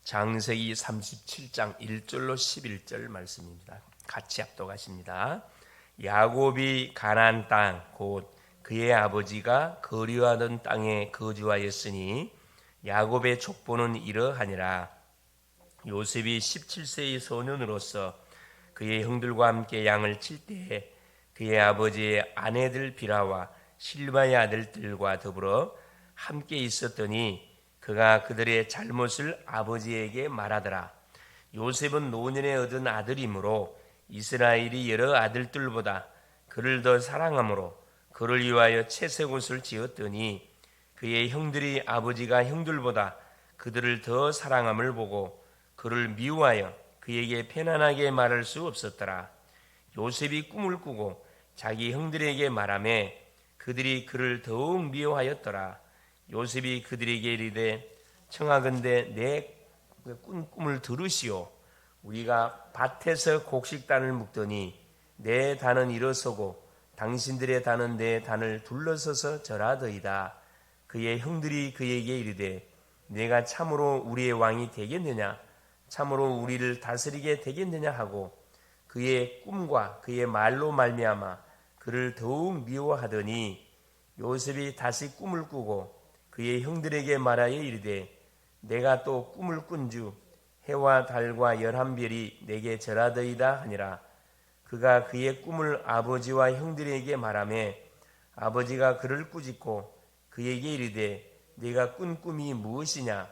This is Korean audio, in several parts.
창세기 37장 1절로 11절 말씀입니다. 같이 합독하십니다. 야곱이 가나안 땅 곧 그의 아버지가 거류하던 땅에 거주하였으니 야곱의 족보는 이러하니라. 요셉이 17세의 소년으로서 그의 형들과 함께 양을 칠 때에 그의 아버지의 아내들 비라와 실바의 아들들과 더불어 함께 있었더니 그가 그들의 잘못을 아버지에게 말하더라. 요셉은 노년에 얻은 아들이므로 이스라엘이 여러 아들들보다 그를 더 사랑하므로 그를 위하여 채색옷을 지었더니 그의 형들이 아버지가 형들보다 그들을 더 사랑함을 보고 그를 미워하여 그에게 편안하게 말할 수 없었더라. 요셉이 꿈을 꾸고 자기 형들에게 말하매 그들이 그를 더욱 미워하였더라. 요셉이 그들에게 이르되 청하건대 내 꿈을 들으시오. 우리가 밭에서 곡식단을 묶더니 내 단은 일어서고 당신들의 단은 내 단을 둘러서서 절하더이다. 그의 형들이 그에게 이르되 내가 참으로 우리의 왕이 되겠느냐, 참으로 우리를 다스리게 되겠느냐 하고 그의 꿈과 그의 말로 말미암아 그를 더욱 미워하더니 요셉이 다시 꿈을 꾸고 그의 형들에게 말하여 이르되 내가 또 꿈을 꾼주 해와 달과 11별이 내게 절하더이다 하니라. 그가 그의 꿈을 아버지와 형들에게 말하며 아버지가 그를 꾸짖고 그에게 이르되 네가 꾼 꿈이 무엇이냐?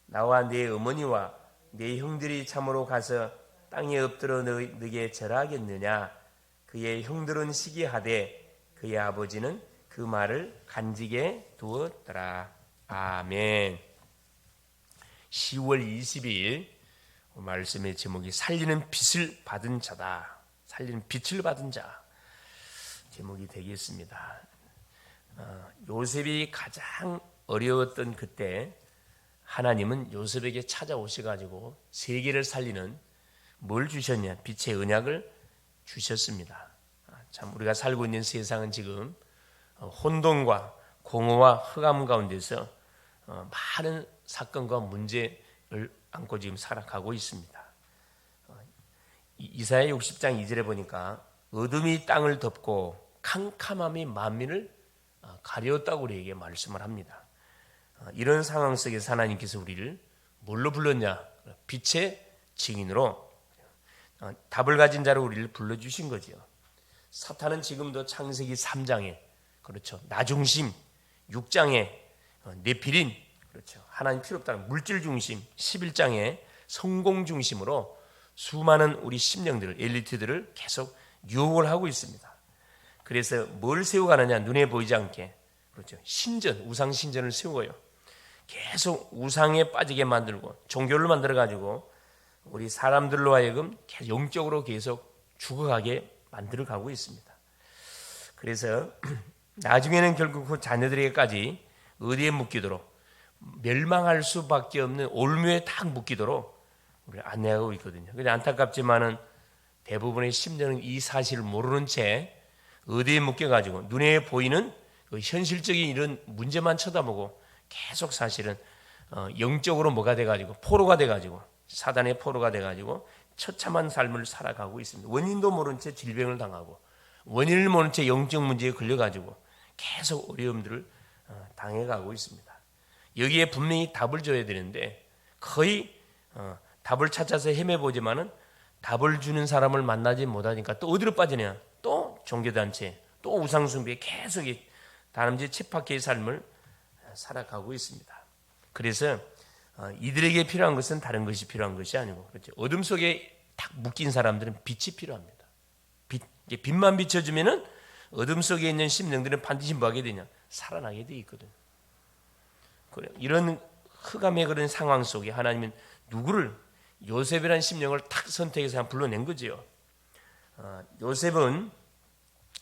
나와 네 어머니와 네 형들이 참으로 가서 땅에 엎드려 너에게 절하겠느냐? 그의 형들은 시기하되 그의 아버지는 그 말을 간직해 두었더라. 아멘. 10월 22일 말씀의 제목이 살리는 빛을 받은 자다. 살리는 빛을 받은 자 제목이 되겠습니다. 요셉이 가장 어려웠던 그때 하나님은 요셉에게 찾아오셔가지고 세계를 살리는 뭘 주셨냐? 빛의 언약을 주셨습니다. 참 우리가 살고 있는 세상은 지금 혼돈과 공허와 흑암 가운데서 많은 사건과 문제를 안고 지금 살아가고 있습니다. 이사야 60장 2절에 보니까 어둠이 땅을 덮고 캄캄함이 만민을 가려웠다고 우리에게 말씀을 합니다. 이런 상황 속에서 하나님께서 우리를 뭘로 불렀냐? 빛의 증인으로 답을 가진 자로 우리를 불러주신 거죠. 사탄은 지금도 창세기 3장에 그렇죠. 나중심, 6장에 네피린, 그렇죠. 하나님 필요 없다는 물질 중심, 11장에 성공 중심으로 수많은 우리 심령들을, 엘리트들을 계속 유혹을 하고 있습니다. 그래서 뭘 세워가느냐? 눈에 보이지 않게, 그렇죠. 신전, 우상 신전을 세워요. 계속 우상에 빠지게 만들고 종교를 만들어가지고 우리 사람들로 하여금 영적으로 계속 죽어가게 만들어가고 있습니다. 그래서 나중에는 결국 그 자녀들에게까지 어디에 묶이도록 멸망할 수밖에 없는 올무에 딱 묶이도록 우리를 안내하고 있거든요. 그런데 안타깝지만은 대부분의 심령은 이 사실을 모르는 채 어디에 묶여가지고 눈에 보이는 그 현실적인 이런 문제만 쳐다보고 계속 사실은 영적으로 뭐가 돼가지고 포로가 돼가지고 사단의 포로가 돼가지고 처참한 삶을 살아가고 있습니다. 원인도 모른 채 질병을 당하고 원인을 모른 채 영적 문제에 걸려가지고 계속 어려움들을 당해가고 있습니다. 여기에 분명히 답을 줘야 되는데 거의 답을 찾아서 헤매보지만은 답을 주는 사람을 만나지 못하니까 또 어디로 빠지냐? 또 종교단체, 또 우상숭배에 계속 다람쥐 쳇바퀴의 삶을 살아가고 있습니다. 그래서 이들에게 필요한 것은 다른 것이 필요한 것이 아니고, 그렇죠. 어둠 속에 딱 묶인 사람들은 빛이 필요합니다. 빛만 비춰주면은 어둠 속에 있는 심령들은 반드시 뭐 하게 되냐? 살아나게 돼 있거든. 그래. 이런 흑암의 그런 상황 속에 하나님은 누구를, 요셉이라는 심령을 탁 선택해서 불러낸 거지요. 요셉은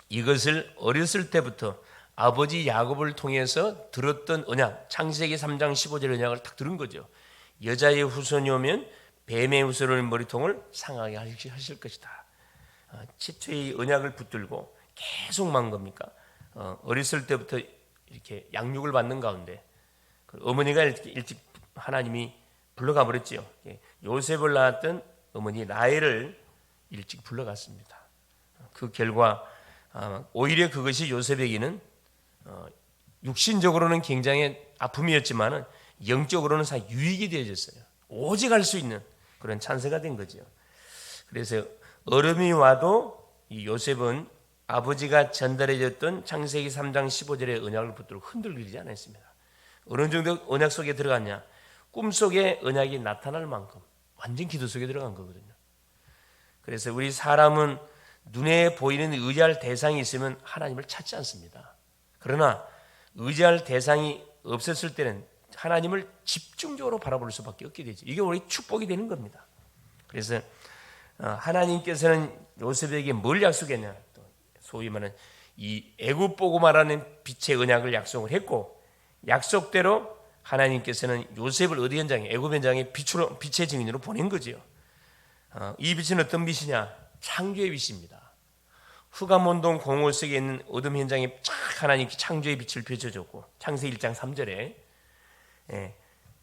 이것을 어렸을 때부터 아버지 야곱을 통해서 들었던 언약, 창세기 3장 15절 언약을 딱 들은 거죠. 여자의 후손이 오면 뱀의 후손의 머리통을 상하게 하실 것이다. 최초의 언약을 붙들고 계속 만 겁니까? 어렸을 때부터 이렇게 양육을 받는 가운데 어머니가 일찍 하나님이 불러가 버렸지요. 요셉을 낳았던 어머니 라헬을 일찍 불러갔습니다. 그 결과 오히려 그것이 요셉에게는 육신적으로는 굉장히 아픔이었지만은 영적으로는 유익이 되어졌어요. 오직 할 수 있는 그런 찬스가 된 거죠. 그래서 어려움이 와도 이 요셉은 아버지가 전달해줬던 창세기 3장 15절의 언약을 붙들고 흔들리지 않았습니다. 어느 정도 언약 속에 들어갔냐? 꿈속에 언약이 나타날 만큼 완전 기도 속에 들어간 거거든요. 그래서 우리 사람은 눈에 보이는 의지할 대상이 있으면 하나님을 찾지 않습니다. 그러나 의지할 대상이 없었을 때는 하나님을 집중적으로 바라볼 수밖에 없게 되죠. 이게 우리 축복이 되는 겁니다. 그래서 하나님께서는 요셉에게 뭘 약속했냐? 소위 말하는 이 애굽 보고마라는 빛의 언약을 약속을 했고, 약속대로 하나님께서는 요셉을 어디 현장에, 애굽 현장에 빛의 증인으로 보낸 거지요. 이 빛은 어떤 빛이냐? 창조의 빛입니다. 후가몬동 공허 속에 있는 어둠 현장에 하나님께 창조의 빛을 비춰줬고, 창세기 1장 3절에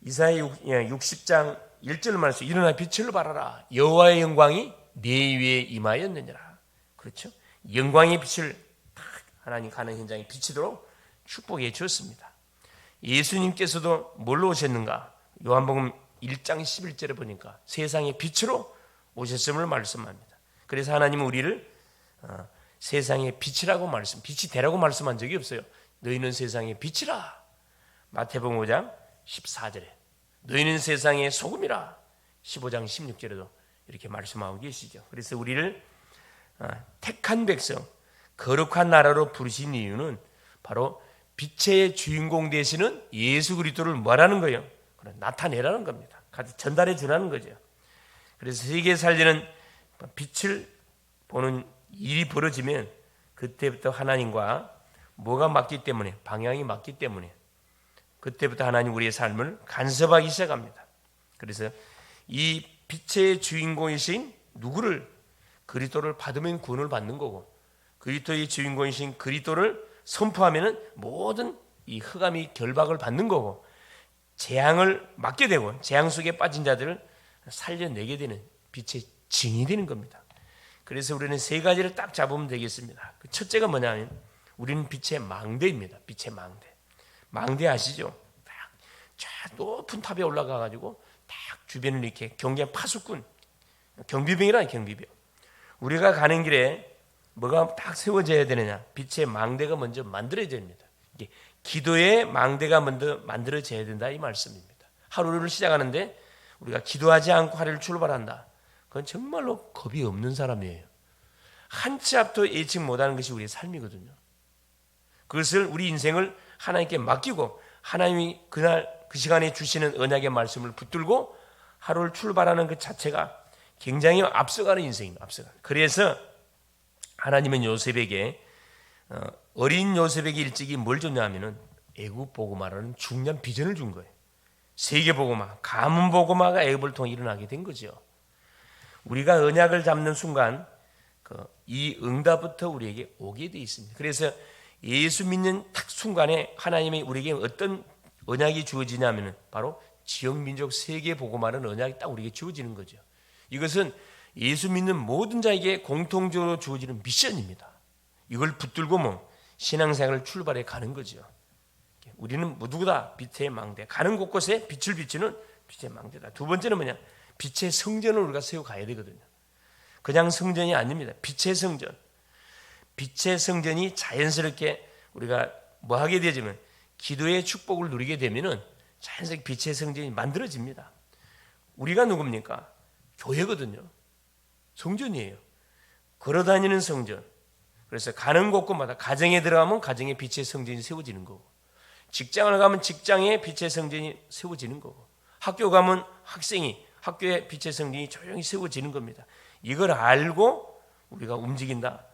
이사야 60장 1절 말씀, 일어나 빛을 발하라, 여호와의 영광이 네 위에 임하였느니라. 그렇죠? 영광의 빛을 하나님 가는 현장에 비치도록 축복해 주었습니다. 예수님께서도 뭘로 오셨는가? 요한복음 1장 11절에 보니까 세상의 빛으로 오셨음을 말씀합니다. 그래서 하나님은 우리를 세상의 빛이라고 빛이 되라고 말씀한 적이 없어요. 너희는 세상의 빛이라. 마태복음 5장 14절에 너희는 세상의 소금이라. 15장 16절에도 이렇게 말씀하고 계시죠. 그래서 우리를 택한 백성, 거룩한 나라로 부르신 이유는 바로 빛의 주인공 되시는 예수 그리스도를 뭐라는 거예요? 나타내라는 겁니다. 같이 전달해 주라는 거죠. 그래서 세계에 살리는 빛을 보는 일이 벌어지면 그때부터 하나님과 뭐가 맞기 때문에, 방향이 맞기 때문에 그때부터 하나님 우리의 삶을 간섭하기 시작합니다. 그래서 이 빛의 주인공이신 누구를, 그리스도를 받으면 구원을 받는 거고, 그리스도의 주인공이신 그리스도를 선포하면은 모든 이 흑암이 결박을 받는 거고, 재앙을 막게 되고 재앙 속에 빠진 자들을 살려내게 되는 빛의 증인이 되는 겁니다. 그래서 우리는 세 가지를 딱 잡으면 되겠습니다. 그 첫째가 뭐냐면 우리는 빛의 망대입니다. 빛의 망대. 망대 아시죠? 딱 높은 탑에 올라가 가지고 딱 주변을 이렇게 경계한 파수꾼, 경비병이라는 경비병. 우리가 가는 길에 뭐가 딱 세워져야 되느냐? 빛의 망대가 먼저 만들어져야 됩니다. 이게 기도의 망대가 먼저 만들어져야 된다 이 말씀입니다. 하루를 시작하는데 우리가 기도하지 않고 하루를 출발한다. 그건 정말로 겁이 없는 사람이에요. 한 치 앞도 예측 못하는 것이 우리의 삶이거든요. 그것을 우리 인생을 하나님께 맡기고 하나님이 그날 그 시간에 주시는 언약의 말씀을 붙들고 하루를 출발하는 그 자체가 굉장히 앞서가는 인생입니다. 앞서가는. 그래서 하나님은 요셉에게 어린 요셉에게 일찍이 뭘 줬냐 하면은 애굽 보고마라는 중요한 비전을 준 거예요. 세계 보고마, 가문 보고마가 애굽을 통해 일어나게 된 거죠. 우리가 언약을 잡는 순간 이 응답부터 우리에게 오게 돼 있습니다. 그래서 예수 믿는 딱 순간에 하나님이 우리에게 어떤 언약이 주어지냐면은 바로 지역 민족 세계 보고마는 언약이 딱 우리에게 주어지는 거죠. 이것은 예수 믿는 모든 자에게 공통적으로 주어지는 미션입니다. 이걸 붙들고 신앙생활을 출발해 가는 거죠. 우리는 모두가 빛의 망대, 가는 곳곳에 빛을 비추는 빛의 망대다. 두 번째는 뭐냐? 빛의 성전을 우리가 세워 가야 되거든요. 그냥 성전이 아닙니다. 빛의 성전. 빛의 성전이 자연스럽게 우리가 뭐 하게 되지만 기도의 축복을 누리게 되면은 자연스럽게 빛의 성전이 만들어집니다. 우리가 누굽니까? 교회거든요. 성전이에요. 걸어다니는 성전. 그래서 가는 곳곳마다 가정에 들어가면 가정에 빛의 성전이 세워지는 거고, 직장을 가면 직장에 빛의 성전이 세워지는 거고, 학교 가면 학생이 학교에 빛의 성전이 조용히 세워지는 겁니다. 이걸 알고 우리가 움직인다.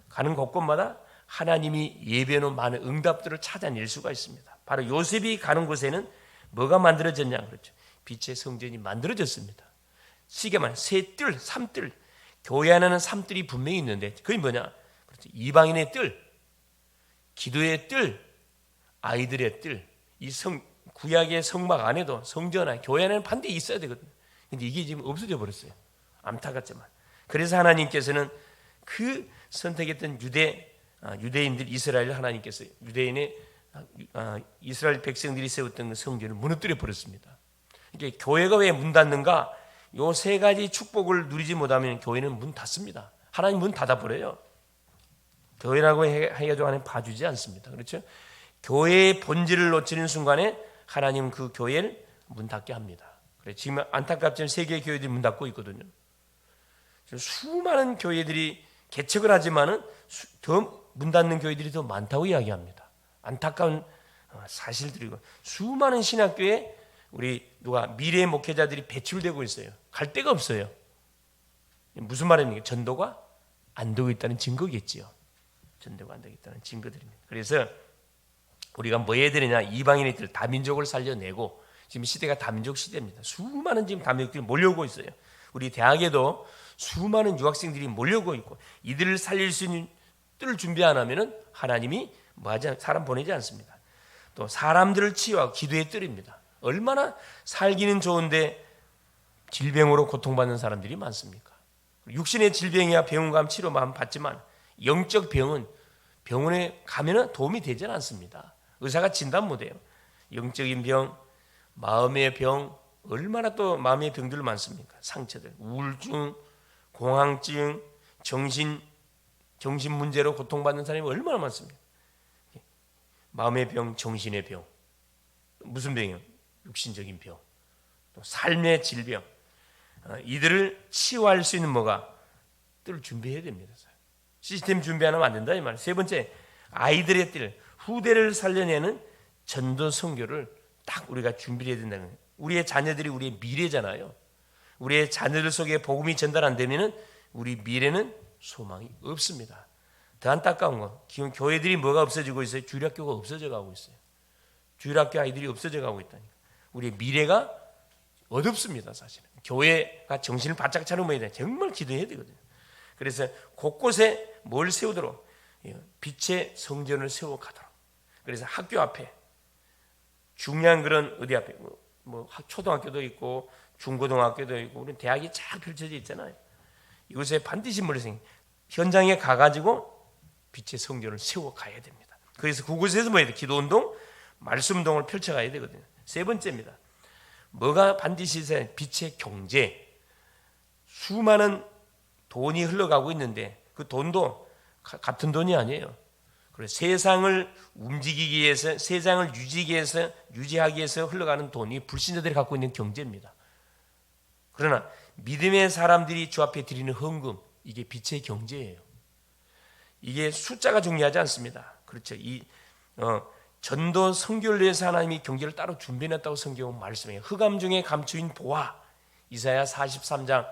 가는 곳곳마다 하나님이 예배해놓은 많은 응답들을 찾아낼 수가 있습니다. 바로 요셉이 가는 곳에는 뭐가 만들어졌냐? 그렇죠. 빛의 성전이 만들어졌습니다. 쉽게 말해 세 뜰, 삼뜰. 교회 안에는 삼뜰이 분명히 있는데 그게 뭐냐? 그렇죠. 이방인의 뜰, 기도의 뜰, 아이들의 뜰, 이 구약의 성막 안에도 성전 안에 교회 안에는 반드시 있어야 되거든요. 근데 이게 지금 없어져 버렸어요. 안타깝지만. 그래서 하나님께서는 그 선택했던 유대인들 이스라엘 하나님께서 유대인의 이스라엘 백성들이 세웠던 그 성전을 무너뜨려 버렸습니다. 이게 교회가 왜 문 닫는가? 요 세 가지 축복을 누리지 못하면 교회는 문 닫습니다. 하나님 문 닫아 버려요. 교회라고 해가지고 하나님 봐주지 않습니다. 그렇죠? 교회의 본질을 놓치는 순간에 하나님 그 교회를 문 닫게 합니다. 그래 지금 안타깝지만 세계 교회들이 문 닫고 있거든요. 수많은 교회들이 개척을 하지만은 더 문 닫는 교회들이 더 많다고 이야기합니다. 안타까운 사실들이고 수많은 신학교에 우리 미래의 목회자들이 배출되고 있어요. 갈 데가 없어요. 무슨 말입니까? 전도가 안 되고 있다는 증거겠지요. 전도가 안 되고 있다는 증거들입니다. 그래서 우리가 뭐 해야 되느냐? 이방인들 다민족을 살려내고 지금 시대가 다민족 시대입니다. 수많은 지금 다민족들이 몰려오고 있어요. 우리 대학에도 수많은 유학생들이 몰려오고 있고 이들을 살릴 수 있는 뜰 준비 안 하면은 하나님이 사람 보내지 않습니다. 또 사람들을 치유하고 기도의 뜰입니다. 얼마나 살기는 좋은데 질병으로 고통받는 사람들이 많습니까? 육신의 질병이야 병원감 치료만 받지만 영적 병은 병원에 가면은 도움이 되지 않습니다. 의사가 진단 못해요. 영적인 병, 마음의 병, 얼마나 또 마음의 병들 많습니까? 상처들, 우울증, 공황증, 정신 문제로 고통받는 사람이 얼마나 많습니까? 마음의 병, 정신의 병, 무슨 병이요? 육신적인 병, 또 삶의 질병, 이들을 치유할 수 있는 뭐가 뜰 준비해야 됩니다. 시스템 준비 안 하면 안 된다 이 말. 세 번째, 아이들의 뜰, 후대를 살려내는 전도 선교를 딱 우리가 준비해야 된다는 거예요. 우리의 자녀들이 우리의 미래잖아요. 우리의 자녀들 속에 복음이 전달 안 되면은 우리 미래는 소망이 없습니다. 더 안타까운 건 기존 교회들이 뭐가 없어지고 있어요? 주일학교가 없어져 가고 있어요. 주일학교 아이들이 없어져 가고 있다니까. 우리의 미래가 어둡습니다, 사실은. 교회가 정신을 바짝 차려야 돼. 정말 기도해야 되거든요. 그래서 곳곳에 뭘 세우도록 빛의 성전을 세워가도록. 그래서 학교 앞에 중요한 그런 어디 앞에 뭐 초등학교도 있고 중고등학교도 있고 우리 대학이 쫙 펼쳐져 있잖아요. 이곳에 반드시 현장에 가가지고 빛의 성전을 세워가야 됩니다. 그래서 그곳에서 뭐 해야 돼? 기도운동, 말씀운동을 펼쳐가야 되거든요. 세 번째입니다. 뭐가 반드시 있어야 빛의 경제. 수많은 돈이 흘러가고 있는데 그 돈도 같은 돈이 아니에요. 그래서 세상을 움직이기 위해서, 세상을 유지하기 위해서 흘러가는 돈이 불신자들이 갖고 있는 경제입니다. 그러나 믿음의 사람들이 주 앞에 드리는 헌금, 이게 빛의 경제예요. 이게 숫자가 중요하지 않습니다. 그렇죠. 전도 선교를 위해서 하나님이 경제를 따로 준비해놨다고 성경은 말씀해요. 흑암 중에 감추인 보화, 이사야 43장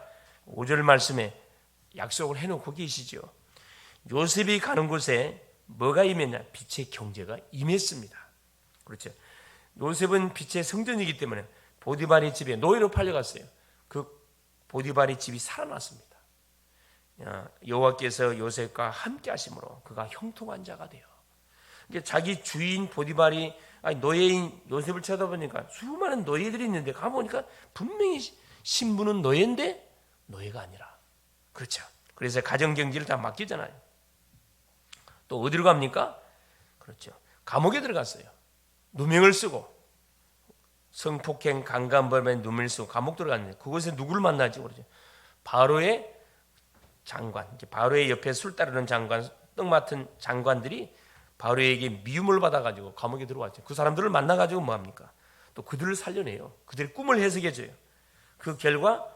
5절 말씀에 약속을 해놓고 계시죠. 요셉이 가는 곳에 뭐가 임했냐? 빛의 경제가 임했습니다. 그렇죠. 요셉은 빛의 성전이기 때문에 보디발의 집에 노예로 팔려갔어요. 그 보디발의 집이 살아났습니다. 여호와께서 요셉과 함께 하심으로 그가 형통한 자가 돼요. 자기 주인 보디발이 노예인 요셉을 쳐다보니까 수많은 노예들이 있는데 가보니까 분명히 신부는 노예인데 노예가 아니라. 그렇죠. 그래서 가정경제를 다 맡기잖아요. 또 어디로 갑니까? 그렇죠. 감옥에 들어갔어요. 누명을 쓰고 성폭행, 강간범에 누명을 쓰고 감옥 들어갔는데 그곳에 누구를 만나지 모르죠. 바로의 장관, 바로의 옆에 술 따르는 장관, 떡 맡은 장관들이 바로에게 미움을 받아가지고 감옥에 들어왔죠. 그 사람들을 만나가지고 뭐합니까? 또 그들을 살려내요. 그들의 꿈을 해석해줘요. 그 결과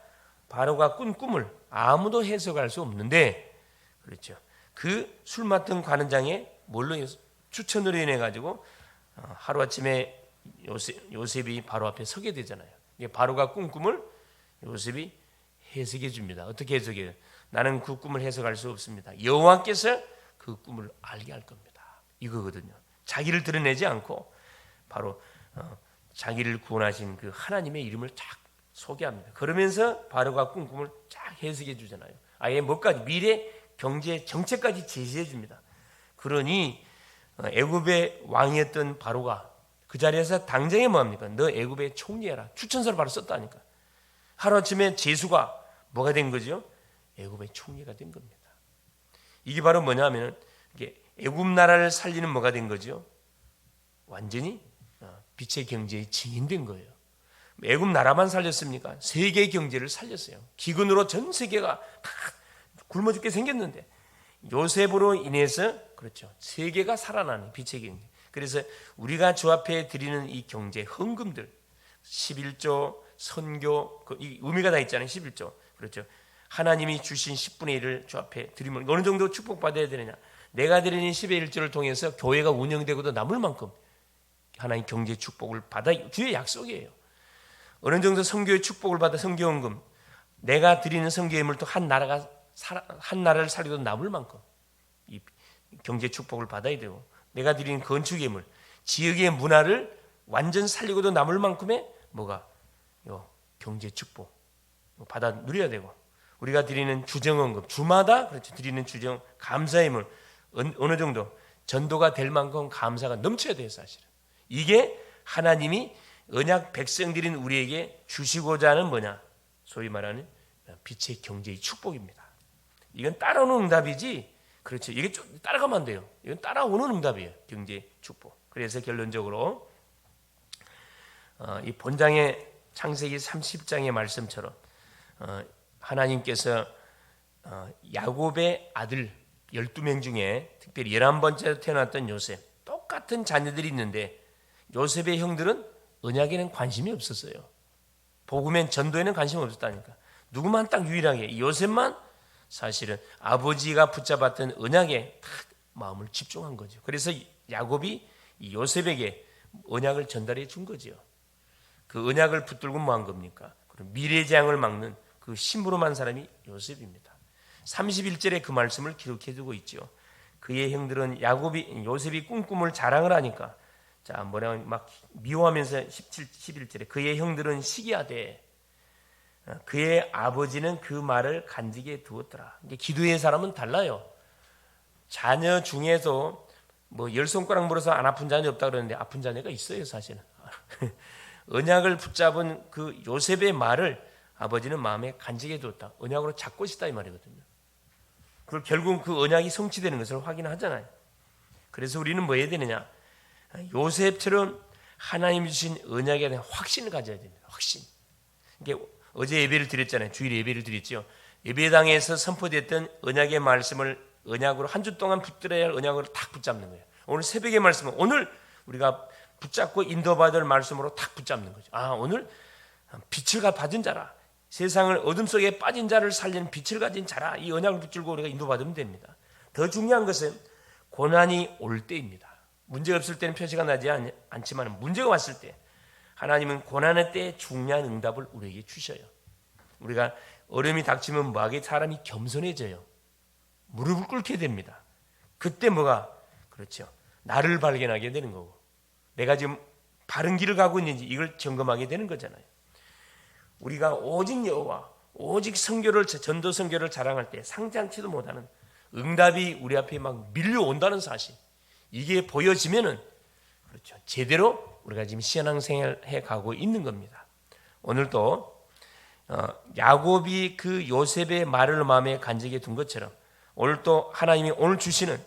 바로가 꾼 꿈을 아무도 해석할 수 없는데, 그렇죠. 그 술 맡은 관원장의 뭘로 추천으로 인해 가지고 하루아침에 요셉이 바로 앞에 서게 되잖아요. 바로가 꾼 꿈을 요셉이 해석해 줍니다. 어떻게 해석해요? 나는 그 꿈을 해석할 수 없습니다. 여호와께서 그 꿈을 알게 할 겁니다. 이거거든요. 자기를 드러내지 않고 바로 자기를 구원하신 그 하나님의 이름을 쫙 소개합니다. 그러면서 바로가 꾼 꿈을 쫙 해석해 주잖아요. 아예 뭐까지 미래 경제 정책까지 제시해 줍니다. 그러니 애굽의 왕이었던 바로가 그 자리에서 당장에 뭐합니까? 너 애굽의 총리해라. 추천서를 바로 썼다니까. 하루아침에 제수가 뭐가 된 거죠? 애굽의 총리가 된 겁니다. 이게 바로 뭐냐면 이게 애굽 나라를 살리는 뭐가 된 거죠? 완전히 빛의 경제의 증인된 거예요. 애굽 나라만 살렸습니까? 세계 경제를 살렸어요. 기근으로 전 세계가 다 굶어 죽게 생겼는데 요셉으로 인해서 그렇죠. 세계가 살아나는 빛의 경제. 그래서 우리가 주 앞에 드리는 이 경제 헌금들 11조 선교 이 의미가 다 있잖아요. 11조. 그렇죠. 하나님이 주신 10분의 1을 주 앞에 드리면 어느 정도 축복받아야 되느냐. 내가 드리는 10의 1조를 통해서 교회가 운영되고도 남을 만큼 하나님 경제 축복을 받아 주의 약속이에요. 어느 정도 선교의 축복을 받아 선교헌금 내가 드리는 선교의 물도 한 나라를 살리도 남을 만큼 이 경제 축복을 받아야 되고 내가 드리는 건축 예물, 지역의 문화를 완전 살리고도 남을 만큼의 뭐가 요 경제 축복 받아 누려야 되고 우리가 드리는 주정헌금 주마다 그렇죠 드리는 주정 감사 예물 어느 정도 전도가 될 만큼 감사가 넘쳐야 돼요 사실은. 이게 하나님이 언약 백성들인 우리에게 주시고자 하는 뭐냐 소위 말하는 빛의 경제의 축복입니다. 이건 따라오는 응답이지. 그렇죠. 이게 좀 따라가면 안 돼요. 이건 따라오는 응답이에요. 경제 축복. 그래서 결론적으로 이 본장의 창세기 30장의 말씀처럼 하나님께서 야곱의 아들 12명 중에 특별히 11번째로 태어났던 요셉 똑같은 자녀들이 있는데 요셉의 형들은 언약에는 관심이 없었어요. 복음엔 전도에는 관심이 없었다니까. 누구만 딱 유일하게 요셉만 사실은 아버지가 붙잡았던 언약에 딱 마음을 집중한 거죠. 그래서 야곱이 요셉에게 언약을 전달해 준 거죠. 그 언약을 붙들고 뭐 한 겁니까? 미래 재앙을 막는 그 심부름한 사람이 요셉입니다. 31절에 그 말씀을 기록해 두고 있죠. 그의 형들은 요셉이 꿈꿈을 자랑을 하니까 자 뭐냐면 막 미워하면서 11절에 그의 형들은 시기하되 그의 아버지는 그 말을 간직해 두었더라. 이게 기도의 사람은 달라요. 자녀 중에도 뭐 10손가락 물어서 안 아픈 자녀 없다 그러는데 아픈 자녀가 있어요 사실은. 언약을 붙잡은 그 요셉의 말을 아버지는 마음에 간직해 두었다. 언약으로 잡고 싶다 이 말이거든요. 그걸 결국 그 언약이 성취되는 것을 확인하잖아요. 그래서 우리는 뭐 해야 되느냐? 요셉처럼 하나님 주신 언약에 대한 확신을 가져야 됩니다. 확신. 이게 어제 예배를 드렸잖아요. 주일 예배를 드렸죠. 예배당에서 선포됐던 언약의 말씀을 언약으로 한 주 동안 붙들어야 할 언약으로 탁 붙잡는 거예요. 오늘 새벽의 말씀은 오늘 우리가 붙잡고 인도받을 말씀으로 탁 붙잡는 거죠. 오늘 빛을 받은 자라. 세상을 어둠 속에 빠진 자를 살리는 빛을 가진 자라. 이 언약을 붙들고 우리가 인도받으면 됩니다. 더 중요한 것은 고난이 올 때입니다. 문제가 없을 때는 표시가 나지 않지만 문제가 왔을 때 하나님은 고난의 때에 중요한 응답을 우리에게 주셔요. 우리가 어려움이 닥치면 뭐하게 사람이 겸손해져요. 무릎을 꿇게 됩니다. 그때 뭐가 그렇죠. 나를 발견하게 되는 거고 내가 지금 바른 길을 가고 있는지 이걸 점검하게 되는 거잖아요. 우리가 오직 여호와 오직 전도 선교를 자랑할 때 상상치도 못하는 응답이 우리 앞에 막 밀려온다는 사실 이게 보여지면은 그렇죠. 제대로 우리가 지금 신앙생활 해 가고 있는 겁니다. 오늘도 야곱이 그 요셉의 말을 마음에 간직해 둔 것처럼 오늘 또 하나님이 오늘 주시는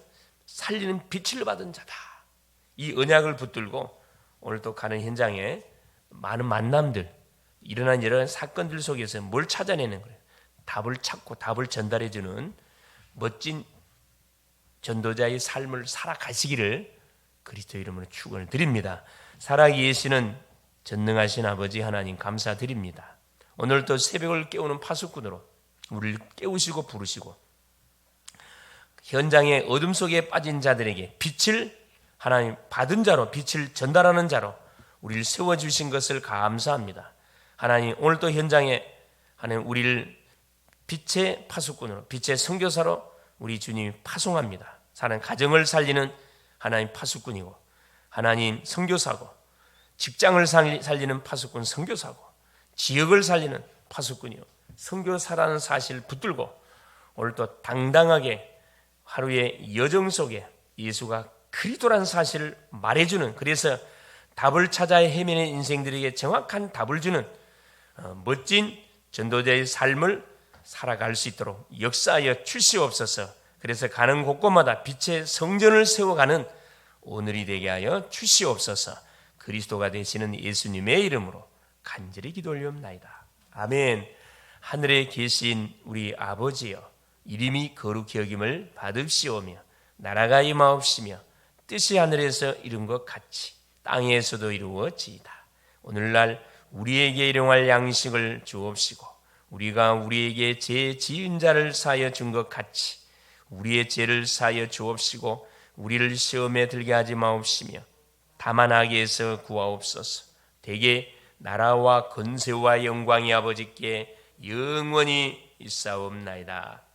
살리는 빛을 받은 자다. 이 언약을 붙들고 오늘 또 가는 현장에 많은 만남들 일어난 여러 사건들 속에서 뭘 찾아내는 거예요. 답을 찾고 답을 전달해 주는 멋진 전도자의 삶을 살아가시기를 그리스도 이름으로 축원을 드립니다. 살아계시는 전능하신 아버지 하나님 감사드립니다. 오늘도 새벽을 깨우는 파수꾼으로 우리를 깨우시고 부르시고 현장의 어둠 속에 빠진 자들에게 빛을 하나님 받은 자로 빛을 전달하는 자로 우리를 세워주신 것을 감사합니다. 하나님 오늘도 현장에 하나님 우리를 빛의 파수꾼으로 빛의 선교사로 우리 주님이 파송합니다. 사는 가정을 살리는 하나님 파수꾼이고 하나님 선교사고 직장을 살리는 파수꾼 선교사고 지역을 살리는 파수꾼이요 선교사라는 사실을 붙들고 오늘도 당당하게 하루의 여정 속에 예수가 그리스도라는 사실을 말해주는 그래서 답을 찾아 헤매는 인생들에게 정확한 답을 주는 멋진 전도자의 삶을 살아갈 수 있도록 역사하여 주시옵소서. 그래서 가는 곳곳마다 빛의 성전을 세워가는 오늘이 되게 하여 주시옵소서. 그리스도가 되시는 예수님의 이름으로 간절히 기도 올리옵나이다. 아멘. 하늘에 계신 우리 아버지여, 이름이 거룩히 여김을 받으시오며 나라가 임하옵시며 뜻이 하늘에서 이룬 것 같이 땅에서도 이루어지이다. 오늘날 우리에게 일용할 양식을 주옵시고 우리가 우리에게 죄 지은 자를 사하여 준 것 같이 우리의 죄를 사하여 주옵시고 우리를 시험에 들게 하지 마옵시며 다만 악에서 구하옵소서. 대개 나라와 권세와 영광이 아버지께 영원히 있사옵나이다.